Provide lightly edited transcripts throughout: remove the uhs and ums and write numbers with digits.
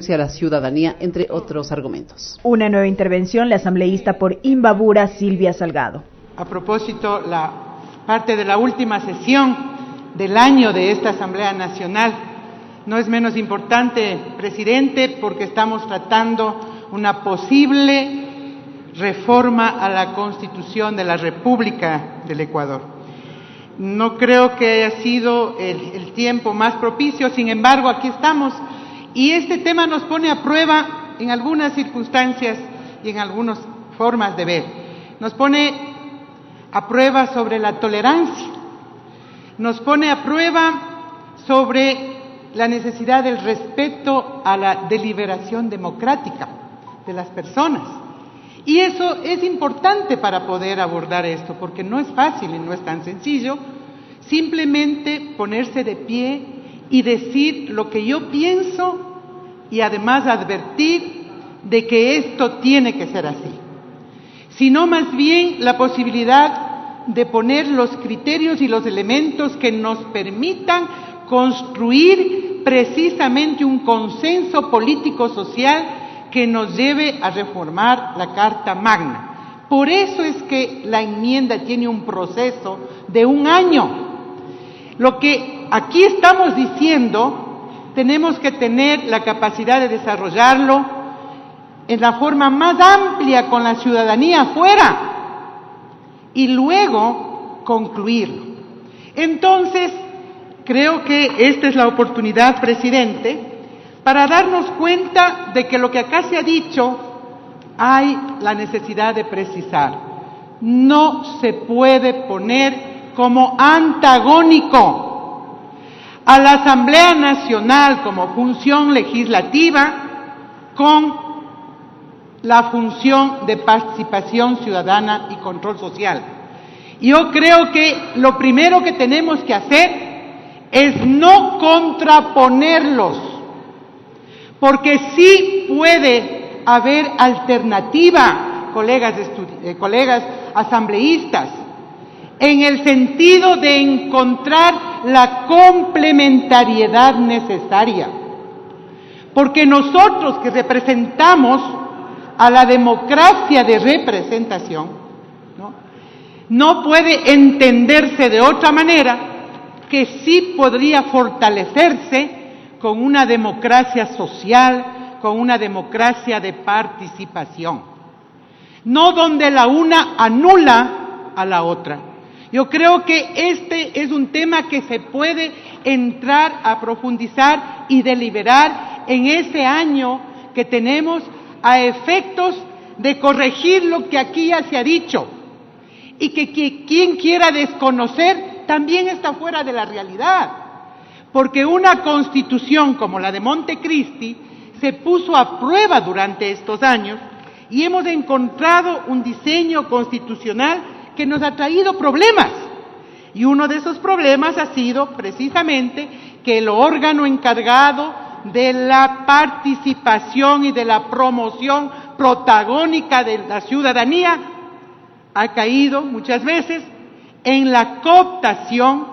hacia la ciudadanía, entre otros argumentos. Una nueva intervención, la asambleísta por Imbabura, Silvia Salgado. A propósito, la parte de la última sesión del año de esta Asamblea Nacional no es menos importante, presidente, porque estamos tratando una posible reforma a la Constitución de la República del Ecuador. No creo que haya sido el tiempo más propicio, sin embargo, aquí estamos, y este tema nos pone a prueba en algunas circunstancias y en algunas formas de ver. Nos pone a prueba sobre la tolerancia, nos pone a prueba sobre la necesidad del respeto a la deliberación democrática de las personas. Y eso es importante para poder abordar esto, porque no es fácil y no es tan sencillo simplemente ponerse de pie y decir lo que yo pienso y además advertir de que esto tiene que ser así, sino más bien la posibilidad de poner los criterios y los elementos que nos permitan construir precisamente un consenso político-social que nos lleve a reformar la Carta Magna. Por eso es que la enmienda tiene un proceso de 1 año. Lo que aquí estamos diciendo, tenemos que tener la capacidad de desarrollarlo en la forma más amplia con la ciudadanía afuera y luego concluirlo. Entonces, creo que esta es la oportunidad, presidente, para darnos cuenta de que lo que acá se ha dicho hay la necesidad de precisar. No se puede poner como antagónico a la Asamblea Nacional como función legislativa con la función de participación ciudadana y control social. Yo creo que lo primero que tenemos que hacer es no contraponerlos, porque sí puede haber alternativa, colegas asambleístas, en el sentido de encontrar la complementariedad necesaria. Porque nosotros que representamos a la democracia de representación, no puede entenderse de otra manera que sí podría fortalecerse con una democracia social, con una democracia de participación, no donde la una anula a la otra. Yo creo que este es un tema que se puede entrar a profundizar y deliberar en ese año que tenemos a efectos de corregir lo que aquí ya se ha dicho, y que quien quiera desconocer también está fuera de la realidad, porque una constitución como la de Montecristi se puso a prueba durante estos años y hemos encontrado un diseño constitucional que nos ha traído problemas, y uno de esos problemas ha sido precisamente que el órgano encargado de la participación y de la promoción protagónica de la ciudadanía ha caído muchas veces en la cooptación,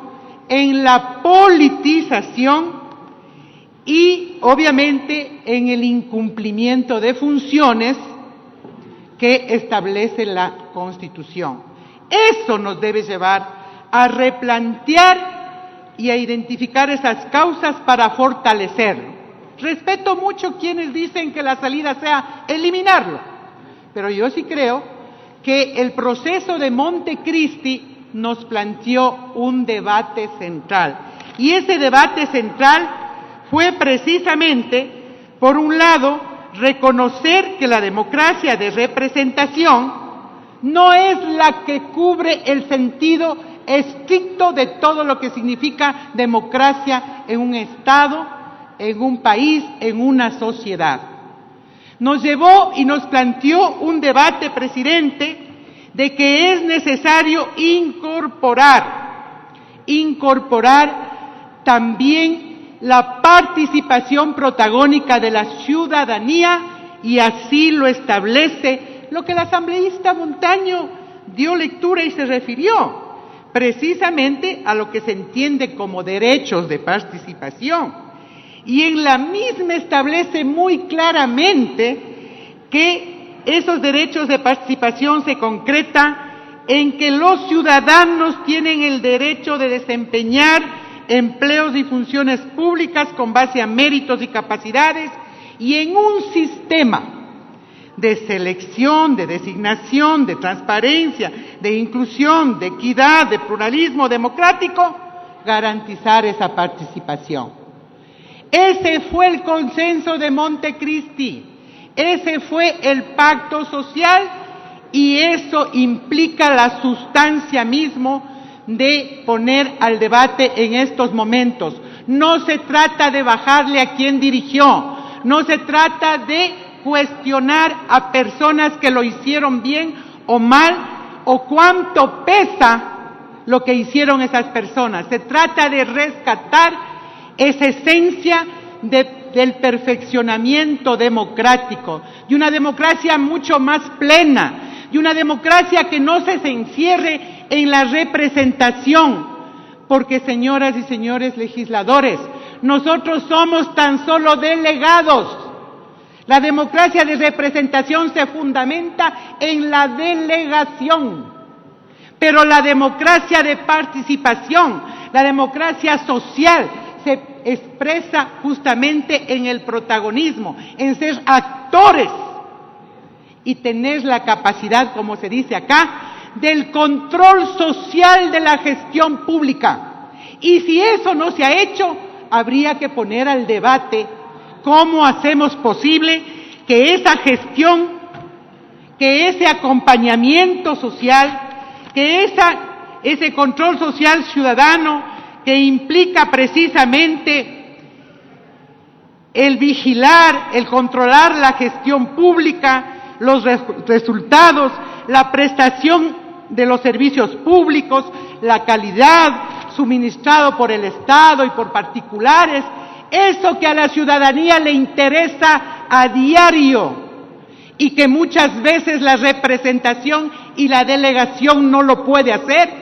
en la politización y obviamente en el incumplimiento de funciones que establece la Constitución. Eso nos debe llevar a replantear y a identificar esas causas para fortalecerlo. Respeto mucho quienes dicen que la salida sea eliminarlo, pero yo sí creo que el proceso de Montecristi nos planteó un debate central. Y ese debate central fue precisamente, por un lado, reconocer que la democracia de representación no es la que cubre el sentido estricto de todo lo que significa democracia en un Estado, en un país, en una sociedad. Nos llevó y nos planteó un debate, presidente, de que es necesario incorporar también la participación protagónica de la ciudadanía, y así lo establece lo que el asambleísta Montaño dio lectura y se refirió precisamente a lo que se entiende como derechos de participación. y en la misma establece muy claramente que esos derechos de participación se concretan en que los ciudadanos tienen el derecho de desempeñar empleos y funciones públicas con base a méritos y capacidades y en un sistema de selección, de designación, de transparencia, de inclusión, de equidad, de pluralismo democrático, garantizar esa participación. Ese fue el consenso de Montecristi, ese fue el pacto social y eso implica la sustancia mismo de poner al debate en estos momentos. No se trata de bajarle a quien dirigió, no se trata de cuestionar a personas que lo hicieron bien o mal, o cuánto pesa lo que hicieron esas personas. Se trata de rescatar esa esencia del perfeccionamiento democrático, de una democracia mucho más plena, de una democracia que no se encierre en la representación, porque señoras y señores legisladores, nosotros somos tan solo delegados. La democracia de representación se fundamenta en la delegación, pero la democracia de participación, la democracia social, se expresa justamente en el protagonismo, en ser actores y tener la capacidad, como se dice acá, del control social de la gestión pública. Y si eso no se ha hecho, habría que poner al debate cómo hacemos posible que esa gestión, que ese acompañamiento social, que ese control social ciudadano que implica precisamente el vigilar, el controlar la gestión pública, los resultados, la prestación de los servicios públicos, la calidad suministrado por el Estado y por particulares, eso que a la ciudadanía le interesa a diario y que muchas veces la representación y la delegación no lo puede hacer,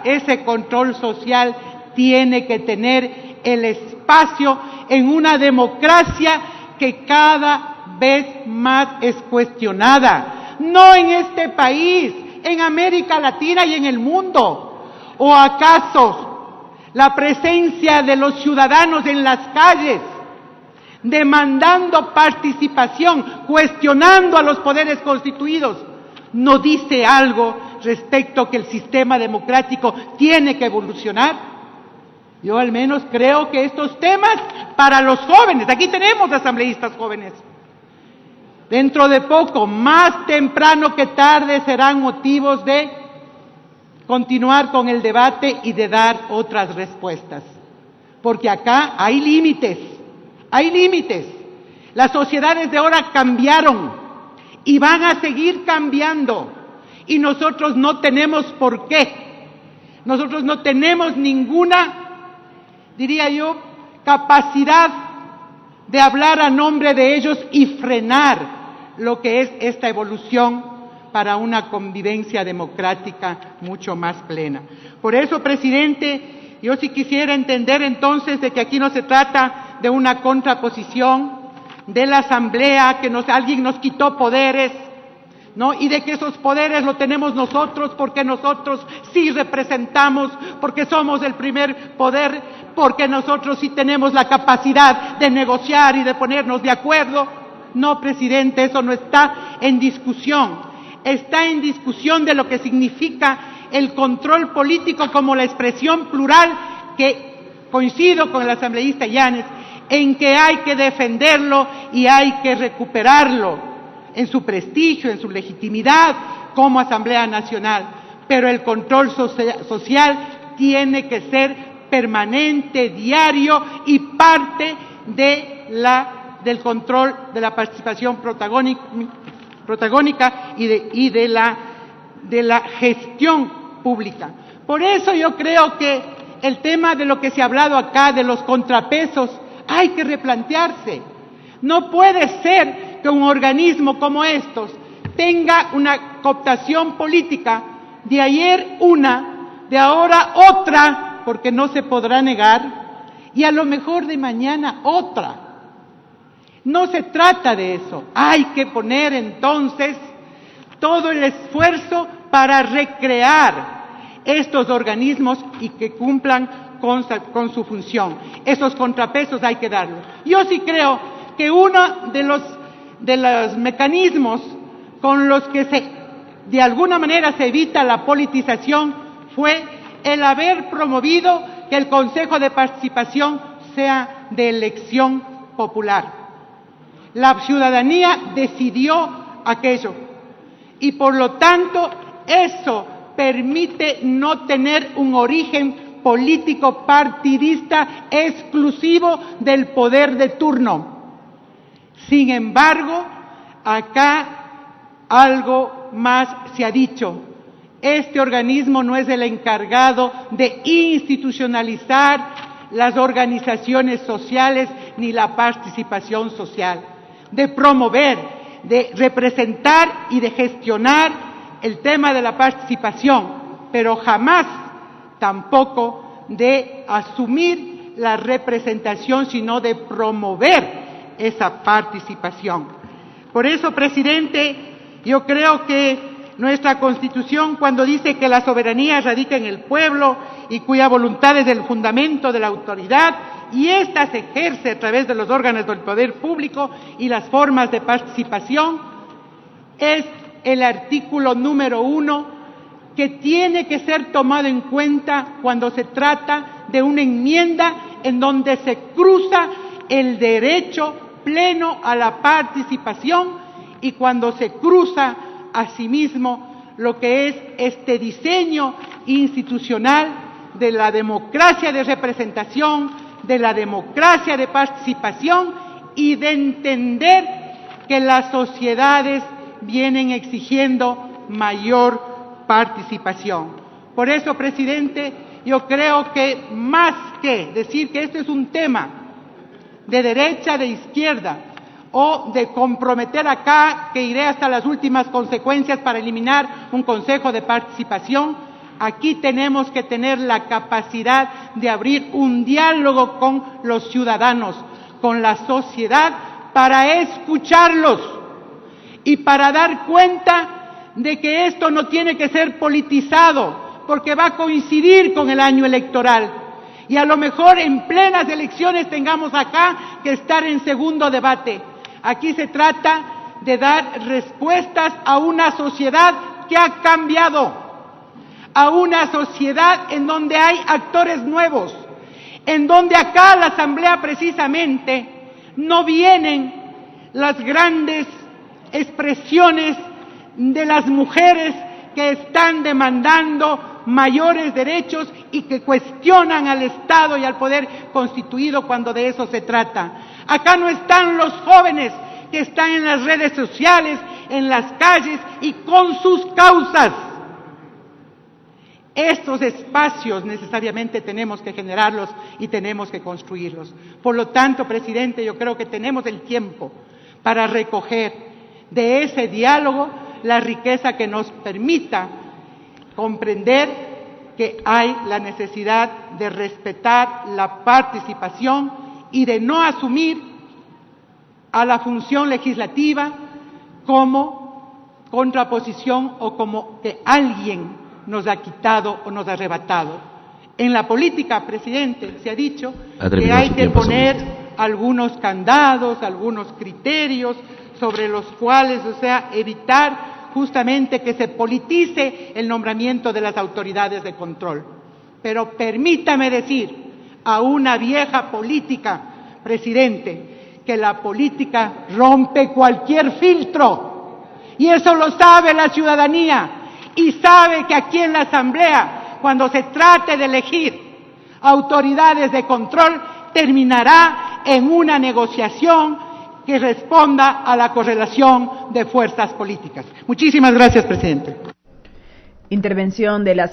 ese control social tiene que tener el espacio en una democracia que cada vez más es cuestionada, no en este país, en América Latina y en el mundo. ¿O acaso la presencia de los ciudadanos en las calles, demandando participación, cuestionando a los poderes constituidos, no dice algo respecto a que el sistema democrático tiene que evolucionar? Yo al menos creo que estos temas para los jóvenes, aquí tenemos asambleístas jóvenes, dentro de poco, más temprano que tarde, serán motivos de continuar con el debate y de dar otras respuestas. Porque acá hay límites, hay límites. Las sociedades de ahora cambiaron y van a seguir cambiando. Y nosotros no tenemos por qué. Nosotros no tenemos ninguna, diría yo, capacidad de hablar a nombre de ellos y frenar lo que es esta evolución para una convivencia democrática mucho más plena. Por eso, presidente, yo sí quisiera entender entonces de que aquí no se trata de una contraposición de la Asamblea, que alguien nos quitó poderes, ¿no? Y de que esos poderes lo tenemos nosotros, porque nosotros sí representamos, porque somos el primer poder, porque nosotros sí tenemos la capacidad de negociar y de ponernos de acuerdo. No, presidente, eso no está en discusión. Está en discusión de lo que significa el control político como la expresión plural, que coincido con el asambleísta Yanes, en que hay que defenderlo y hay que recuperarlo en su prestigio, en su legitimidad como Asamblea Nacional. Pero el control social tiene que ser permanente, diario y parte del control de la participación protagónica y de la gestión pública. Por eso yo creo que el tema de lo que se ha hablado acá, de los contrapesos, hay que replantearse. No puede ser que un organismo como estos tenga una cooptación política, de ayer una, de ahora otra, porque no se podrá negar, y a lo mejor de mañana otra. No se trata de eso. Hay que poner entonces todo el esfuerzo para recrear estos organismos y que cumplan con su función. Esos contrapesos hay que darlos. Yo sí creo que uno de los mecanismos con los que de alguna manera se evita la politización fue el haber promovido que el Consejo de Participación sea de elección popular. La ciudadanía decidió aquello y por lo tanto eso permite no tener un origen político partidista exclusivo del poder de turno. Sin embargo, acá algo más se ha dicho. Este organismo no es el encargado de institucionalizar las organizaciones sociales ni la participación social, de promover, de representar y de gestionar el tema de la participación, pero jamás tampoco de asumir la representación, sino de promover esa participación. Por eso, presidente, yo creo que nuestra Constitución, cuando dice que la soberanía radica en el pueblo y cuya voluntad es el fundamento de la autoridad, y ésta se ejerce a través de los órganos del poder público y las formas de participación, es el artículo número 1 que tiene que ser tomado en cuenta cuando se trata de una enmienda en donde se cruza el derecho pleno a la participación y cuando se cruza asimismo lo que es este diseño institucional de la democracia de representación, de la democracia de participación y de entender que las sociedades vienen exigiendo mayor participación. Por eso, presidente, yo creo que más que decir que este es un tema de derecha, de izquierda, o de comprometer acá que iré hasta las últimas consecuencias para eliminar un consejo de participación, aquí tenemos que tener la capacidad de abrir un diálogo con los ciudadanos, con la sociedad, para escucharlos y para dar cuenta de que esto no tiene que ser politizado, porque va a coincidir con el año electoral. Y a lo mejor en plenas elecciones tengamos acá que estar en segundo debate. Aquí se trata de dar respuestas a una sociedad que ha cambiado, a una sociedad en donde hay actores nuevos, en donde acá a la Asamblea precisamente no vienen las grandes expresiones de las mujeres que están demandando mayores derechos y que cuestionan al Estado y al poder constituido cuando de eso se trata. Acá no están los jóvenes que están en las redes sociales, en las calles y con sus causas. Estos espacios necesariamente tenemos que generarlos y tenemos que construirlos. Por lo tanto, presidente, yo creo que tenemos el tiempo para recoger de ese diálogo la riqueza que nos permita comprender que hay la necesidad de respetar la participación y de no asumir a la función legislativa como contraposición o como que alguien nos ha quitado o nos ha arrebatado. En la política, presidente, se ha dicho que hay que poner algunos candados, algunos criterios sobre los cuales, evitar justamente que se politice el nombramiento de las autoridades de control. Pero permítame decir a una vieja política, presidente, que la política rompe cualquier filtro. Y eso lo sabe la ciudadanía. Y sabe que aquí en la Asamblea, cuando se trate de elegir autoridades de control, terminará en una negociación que responda a la correlación de fuerzas políticas. Muchísimas gracias, presidente. Intervención de la